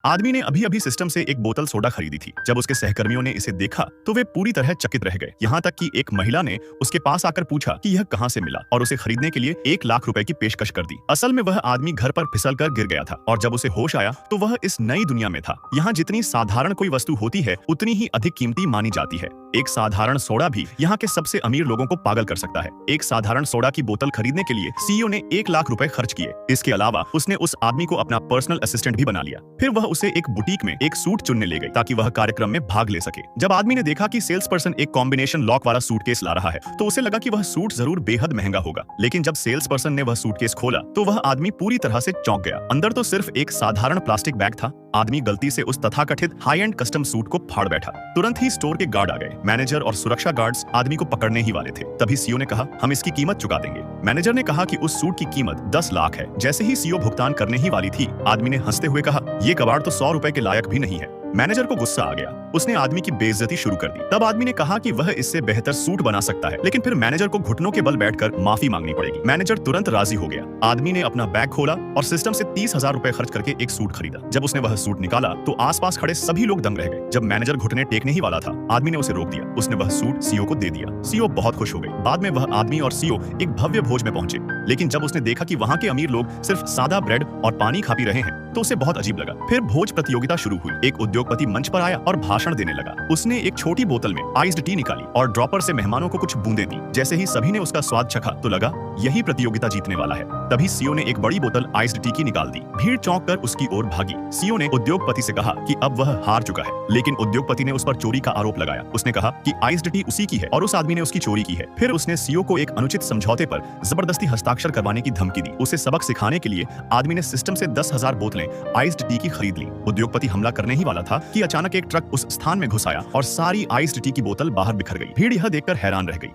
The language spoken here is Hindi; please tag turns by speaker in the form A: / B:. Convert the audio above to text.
A: आदमी ने अभी अभी सिस्टम से एक बोतल सोडा खरीदी थी। जब उसके सहकर्मियों ने इसे देखा तो वे पूरी तरह चकित रह गए। यहाँ तक कि एक महिला ने उसके पास आकर पूछा कि यह कहाँ से मिला और उसे खरीदने के लिए 1 लाख रुपए की पेशकश कर दी। असल में वह आदमी घर पर फिसल कर गिर गया था और जब उसे होश आया तो वह इस नई दुनिया में था। यहाँ जितनी साधारण कोई वस्तु होती है उतनी ही अधिक कीमती मानी जाती है। एक साधारण सोडा भी यहाँ के सबसे अमीर लोगों को पागल कर सकता है। एक साधारण सोडा की बोतल खरीदने के लिए सीईओ ने 1 लाख रुपए खर्च किए। इसके अलावा उसने उस आदमी को अपना पर्सनल असिस्टेंट भी बना लिया। फिर वह उसे एक बुटीक में एक सूट चुनने ले गई ताकि वह कार्यक्रम में भाग ले सके। जब आदमी ने देखा कि सेल्स पर्सन एक कॉम्बिनेशन लॉक वाला सूटकेस ला रहा है तो उसे लगा कि वह सूट जरूर बेहद महंगा होगा। लेकिन जब सेल्स पर्सन ने वह सूटकेस खोला तो वह आदमी पूरी तरह से चौंक गया। अंदर तो सिर्फ एक साधारण प्लास्टिक बैग था। आदमी गलती से उस तथाकथित हाई एंड कस्टम सूट को फाड़ बैठा। तुरंत ही स्टोर के गार्ड आ गए। मैनेजर और सुरक्षा गार्ड्स आदमी को पकड़ने ही वाले थे। तभी सीईओ ने कहा, हम इसकी कीमत चुका देंगे। मैनेजर ने कहा कि उस सूट की कीमत 10 लाख है। जैसे ही सीईओ भुगतान करने ही वाली थी, आदमी ने हंसते हुए कहा, ये कबाड़ तो 100 रुपए के लायक भी नहीं है। मैनेजर को गुस्सा आ गया। उसने आदमी की बेइज्जती शुरू कर दी। तब आदमी ने कहा कि वह इससे बेहतर सूट बना सकता है, लेकिन फिर मैनेजर को घुटनों के बल बैठकर माफी मांगनी पड़ेगी। मैनेजर तुरंत राजी हो गया। आदमी ने अपना बैग खोला और सिस्टम से 30,000 रुपए खर्च करके एक सूट खरीदा। जब उसने वह सूट निकाला तो आसपास खड़े सभी लोग दंग रह गए। जब मैनेजर घुटने टेकने ही वाला था, आदमी ने उसे रोक दिया। उसने वह सूट सीईओ को दे दिया। सीईओ बहुत खुश हो गए। बाद में वह आदमी और सीईओ एक भव्य भोज में पहुंचे। लेकिन जब उसने देखा कि वहां के अमीर लोग सिर्फ सादा ब्रेड और पानी खा पी रहे हैं तो उसे बहुत अजीब लगा। फिर भोज प्रतियोगिता शुरू हुई। एक उद्योगपति मंच पर आया और भाषण देने लगा। उसने एक छोटी बोतल में आइस्ड टी निकाली और ड्रॉपर से मेहमानों को कुछ बूंदें दी। जैसे ही सभी ने उसका स्वाद चखा तो लगा यही प्रतियोगिता जीतने वाला है। तभी सीईओ ने एक बड़ी बोतल आइस्ड टी की निकाल दी। भीड़ चौंक कर उसकी ओर भागी। सीईओ ने उद्योगपति से कहा कि अब वह हार चुका है, लेकिन उद्योगपति ने उस पर चोरी का आरोप लगाया। उसने कहा कि आइस्ड टी उसी की है और उस आदमी ने उसकी चोरी की है। फिर उसने सीईओ को एक अनुचित समझौते पर जबरदस्ती हस्ताक्षर करवाने की धमकी दी। उसे सबक सिखाने के लिए आदमी ने सिस्टम से 10,000 बोतलें आइस्ड टी की खरीद ली। उद्योगपति हमला करने ही वाला था कि अचानक एक ट्रक उस स्थान में घुस आया और सारी आइस्ड टी की बोतल बाहर बिखर गई। भीड़ यह देखकर हैरान रह गई।